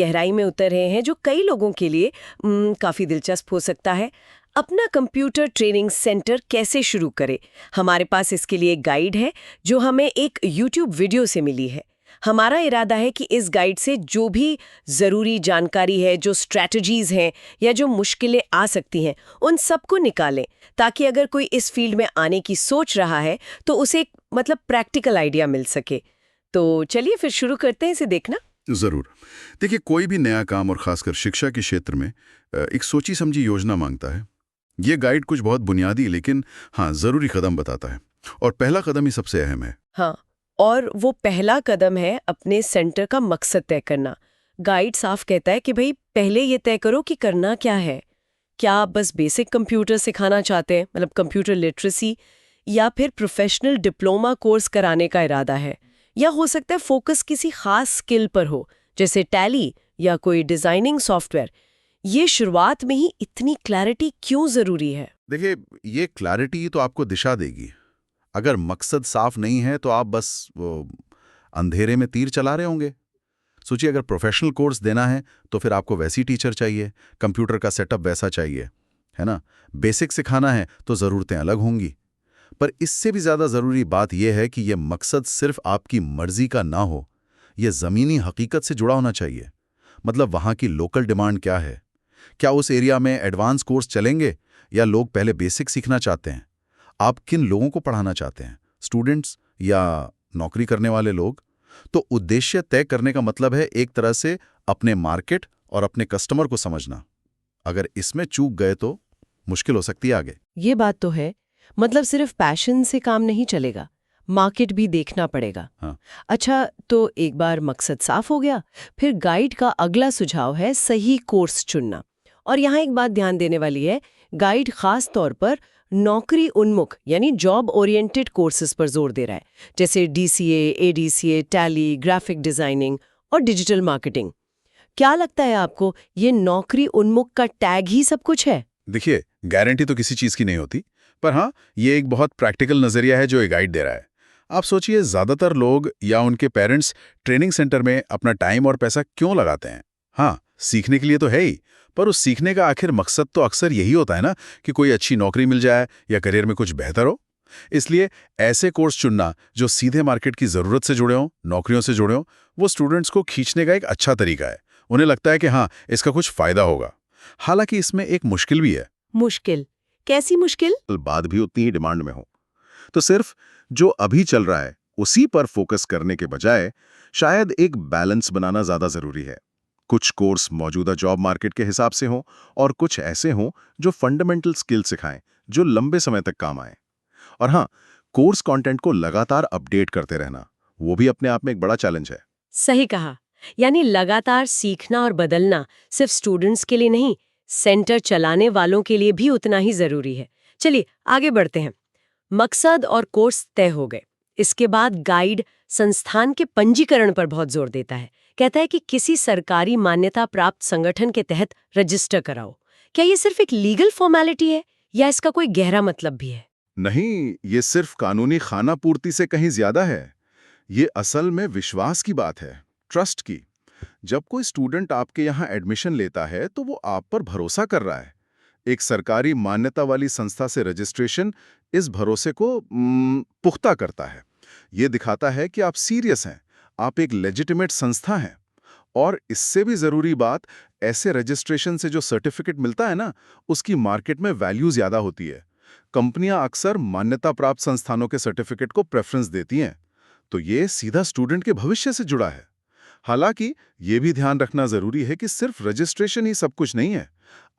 गहराई में उतर रहे हैं जो कई लोगों के लिए काफ़ी दिलचस्प हो सकता है। अपना कंप्यूटर ट्रेनिंग सेंटर कैसे शुरू करें? हमारे पास इसके लिए एक गाइड है जो हमें एक यूट्यूब वीडियो से मिली है। हमारा इरादा है कि इस गाइड से जो भी ज़रूरी जानकारी है, जो स्ट्रैटेजीज़ हैं या जो मुश्किलें आ सकती हैं, उन सबको निकालें, ताकि अगर कोई इस फील्ड में आने की सोच रहा है तो उसे एक प्रैक्टिकल आइडिया मिल सके। तो चलिए फिर शुरू करते हैं इसे देखना। जरूर। देखिए, कोई भी नया काम और खासकर शिक्षा के क्षेत्र में एक सोची समझी योजना मांगता है। ये गाइड कुछ बहुत बुनियादी लेकिन हाँ जरूरी कदम बताता है, और पहला कदम ही सबसे अहम है। हाँ, और वो पहला कदम है अपने सेंटर का मकसद तय करना। गाइड साफ कहता है कि भाई पहले ये तय करो कि करना क्या है। क्या आप बस बेसिक कंप्यूटर सिखाना चाहते हैं, मतलब कंप्यूटर लिटरेसी, या फिर प्रोफेशनल डिप्लोमा कोर्स कराने का इरादा है, या हो सकता है फोकस किसी खास स्किल पर हो, जैसे टैली या कोई डिजाइनिंग सॉफ्टवेयर। ये शुरुआत में ही इतनी क्लैरिटी क्यों जरूरी है? देखिए, ये क्लैरिटी तो आपको दिशा देगी। अगर मकसद साफ नहीं है तो आप बस वो अंधेरे में तीर चला रहे होंगे। सोचिए, अगर प्रोफेशनल कोर्स देना है तो फिर आपको वैसी टीचर चाहिए, कंप्यूटर का सेटअप वैसा चाहिए, है ना। बेसिक सिखाना है तो ज़रूरतें अलग होंगी। पर इससे भी ज़्यादा ज़रूरी बात यह है कि यह मकसद सिर्फ आपकी मर्जी का ना हो, यह ज़मीनी हकीकत से जुड़ा होना चाहिए। मतलब वहाँ की लोकल डिमांड क्या है, क्या उस एरिया में एडवांस कोर्स चलेंगे या लोग पहले बेसिक सीखना चाहते हैं। आप किन लोगों को पढ़ाना चाहते हैं, स्टूडेंट्स या नौकरी करने वाले लोग। तो उद्देश्य तय करने का मतलब है एक तरह से अपने मार्केट और अपने कस्टमर को समझना। अगर इसमें चूक गए तो मुश्किल हो सकती है आगे। ये बात तो है, मतलब सिर्फ पैशन से काम नहीं चलेगा, मार्केट भी देखना पड़ेगा। हाँ। अच्छा, तो एक बार मकसद साफ हो गया, फिर गाइड का अगला सुझाव है सही कोर्स चुनना। और यहाँ एक बात ध्यान देने वाली है, गाइड खास तौर पर नौकरी उन्मुख यानी जॉब ओरिएंटेड कोर्सेज पर जोर दे रहा है, जैसे DCA, ADCA, tally, graphic designing और डिजिटल मार्केटिंग। क्या लगता है आपको, ये नौकरी उन्मुख का टैग ही सब कुछ है? देखिए, गारंटी तो किसी चीज की नहीं होती, पर हाँ, ये एक बहुत प्रैक्टिकल नजरिया है जो ये गाइड दे रहा है। आप सोचिए, ज्यादातर लोग या उनके पेरेंट्स ट्रेनिंग सेंटर में अपना टाइम और पैसा क्यों लगाते हैं? हाँ, सीखने के लिए तो है ही, पर उस सीखने का आखिर मकसद तो अक्सर यही होता है ना, कि कोई अच्छी नौकरी मिल जाए या करियर में कुछ बेहतर हो। इसलिए ऐसे कोर्स चुनना जो सीधे मार्केट की जरूरत से जुड़े हों, नौकरियों से जुड़े हों, वो स्टूडेंट्स को खींचने का एक अच्छा तरीका है। उन्हें लगता है कि हाँ, इसका कुछ फायदा होगा। हालांकि इसमें एक मुश्किल भी है। मुश्किल? कैसी मुश्किल? बाद भी उतनी ही डिमांड में हो, तो सिर्फ जो अभी चल रहा है उसी पर फोकस करने के बजाय शायद एक बैलेंस बनाना ज्यादा जरूरी है। कुछ कोर्स मौजूदा जॉब मार्केट के हिसाब से हों और कुछ ऐसे हों जो फंडामेंटल स्किल सिखाएं, जो लंबे समय तक काम आए। और हाँ, कोर्स कंटेंट को लगातार अपडेट करते रहना, वो भी अपने आप में एक बड़ा चैलेंज है। सही कहा। यानी लगातार सीखना और बदलना सिर्फ स्टूडेंट्स के लिए नहीं, सेंटर चलाने वालों के लिए भी उतना ही जरूरी है। चलिए आगे बढ़ते हैं। मकसद और कोर्स तय हो गए। इसके बाद गाइड संस्थान के पंजीकरण पर बहुत जोर देता है। कहता है कि किसी सरकारी मान्यता प्राप्त संगठन के तहत रजिस्टर कराओ। क्या ये सिर्फ एक लीगल फॉर्मेलिटी है या इसका कोई गहरा मतलब भी है? नहीं, ये सिर्फ कानूनी खाना पूर्ति से कहीं ज्यादा है। ये असल में विश्वास की बात है, ट्रस्ट की। जब कोई स्टूडेंट आपके यहाँ एडमिशन लेता है तो वो आप पर भरोसा कर रहा है। एक सरकारी मान्यता वाली संस्था से रजिस्ट्रेशन इस भरोसे को पुख्ता करता है। ये दिखाता है कि आप सीरियस हैं, आप एक लेजिटिमेट संस्था हैं। और इससे भी जरूरी बात, ऐसे रजिस्ट्रेशन से जो सर्टिफिकेट मिलता है ना, उसकी मार्केट में वैल्यू ज्यादा होती है। कंपनियां अक्सर मान्यता प्राप्त संस्थानों के सर्टिफिकेट को प्रेफरेंस देती हैं। तो ये सीधा स्टूडेंट के भविष्य से जुड़ा है। हालांकि ये भी ध्यान रखना जरूरी है कि सिर्फ रजिस्ट्रेशन ही सब कुछ नहीं है।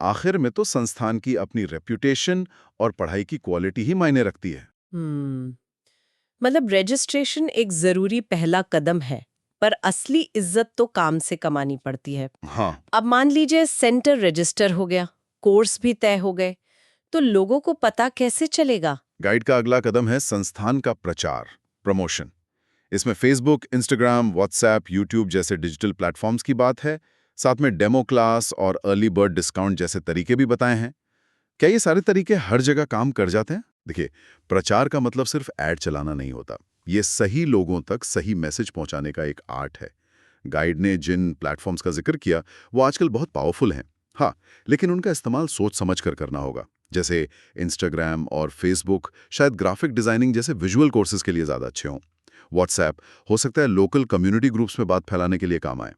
आखिर में तो संस्थान की अपनी रेप्यूटेशन और पढ़ाई की क्वालिटी ही मायने रखती है। मतलब रजिस्ट्रेशन एक जरूरी पहला कदम है, पर असली इज्जत तो काम से कमानी पड़ती है। हाँ। अब मान लीजिए सेंटर रजिस्टर हो गया, कोर्स भी तय हो गए, तो लोगों को पता कैसे चलेगा? गाइड का अगला कदम है संस्थान का प्रचार, प्रमोशन। इसमें फेसबुक, इंस्टाग्राम, व्हाट्सएप, यूट्यूब जैसे डिजिटल प्लेटफॉर्म्स की बात है। साथ में डेमो क्लास और अर्ली बर्ड डिस्काउंट जैसे तरीके भी बताए हैं। क्या ये सारे तरीके हर जगह काम कर जाते हैं? देखिए, प्रचार का मतलब सिर्फ ऐड चलाना नहीं होता। ये सही लोगों तक सही मैसेज पहुंचाने का एक आर्ट है। गाइड ने जिन प्लेटफॉर्म्स का जिक्र किया वो आजकल बहुत पावरफुल हैं। हाँ, लेकिन उनका इस्तेमाल सोच समझ कर करना होगा। जैसे इंस्टाग्राम और फेसबुक शायद ग्राफिक डिजाइनिंग जैसे विजुअल कोर्सेज के लिए ज़्यादा अच्छे हों। व्हाट्सएप हो सकता है लोकल कम्युनिटी ग्रुप्स में बात फैलाने के लिए काम आए।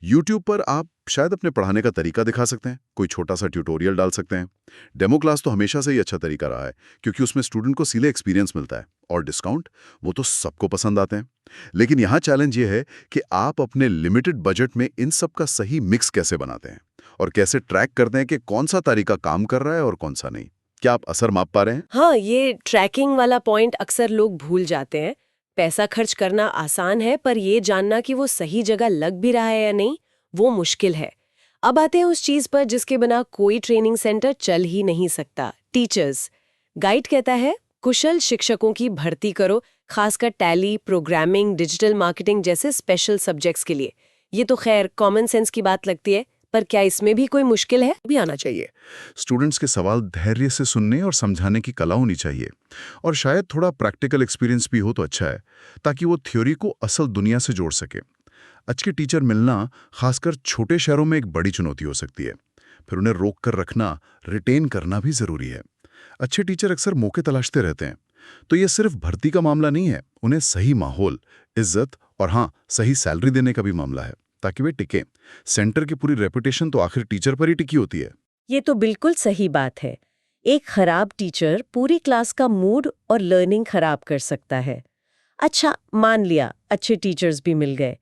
यूट्यूब पर आप शायद अपने पढ़ाने का तरीका दिखा सकते हैं, कोई छोटा सा ट्यूटोरियल डाल सकते हैं। डेमो क्लास तो हमेशा से ही अच्छा तरीका रहा है, क्योंकि उसमें स्टूडेंट को सीधे एक्सपीरियंस मिलता है। और डिस्काउंट, वो तो सबको पसंद आते हैं। लेकिन यहाँ चैलेंज ये है कि आप अपने लिमिटेड बजट में इन सब का सही मिक्स कैसे बनाते हैं और कैसे ट्रैक करते हैं कि कौन सा तरीका काम कर रहा है और कौन सा नहीं। क्या आप असर माप पा रहे हैं? हाँ, ये ट्रैकिंग वाला पॉइंट अक्सर लोग भूल जाते हैं। पैसा खर्च करना आसान है, पर ये जानना कि वो सही जगह लग भी रहा है या नहीं, वो मुश्किल है। अब आते हैं उस चीज पर जिसके बिना कोई ट्रेनिंग सेंटर चल ही नहीं सकता, टीचर्स। गाइड कहता है कुशल शिक्षकों की भर्ती करो, खासकर टैली, प्रोग्रामिंग, डिजिटल मार्केटिंग जैसे स्पेशल सब्जेक्ट्स के लिए। ये तो खैर कॉमन सेंस की बात लगती है, पर क्या इसमें भी कोई मुश्किल है? भी आना चाहिए। स्टूडेंट्स के सवाल धैर्य से सुनने और समझाने की कला होनी चाहिए, और शायद थोड़ा प्रैक्टिकल एक्सपीरियंस भी हो तो अच्छा है, ताकि वो थ्योरी को असल दुनिया से जोड़ सके। अच्छे टीचर मिलना खासकर छोटे शहरों में एक बड़ी चुनौती हो सकती है। फिर उन्हें रोक कर रखना, रिटेन करना भी जरूरी है। अच्छे टीचर अक्सर मौके तलाशते रहते हैं। तो ये सिर्फ भर्ती का मामला नहीं है, उन्हें सही माहौल, इज्जत और हाँ, सही सैलरी देने का भी मामला है, ताकि वे टिके। सेंटर की पूरी रेपुटेशन तो आखिर टीचर पर ही टिकी होती है। ये तो बिल्कुल सही बात है। एक खराब टीचर पूरी क्लास का मूड और लर्निंग खराब कर सकता है। अच्छा, मान लिया अच्छे टीचर्स भी मिल गए।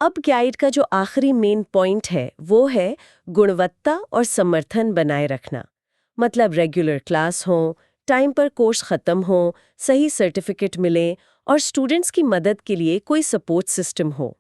अब गाइड का जो आखिरी मेन पॉइंट है वो है गुणवत्ता और समर्थन बनाए रखना। मतलब रेगुलर क्लास हो, टाइम पर कोर्स खत्म हो, सही सर्टिफिकेट मिले और स्टूडेंट्स की मदद के लिए कोई सपोर्ट सिस्टम हो।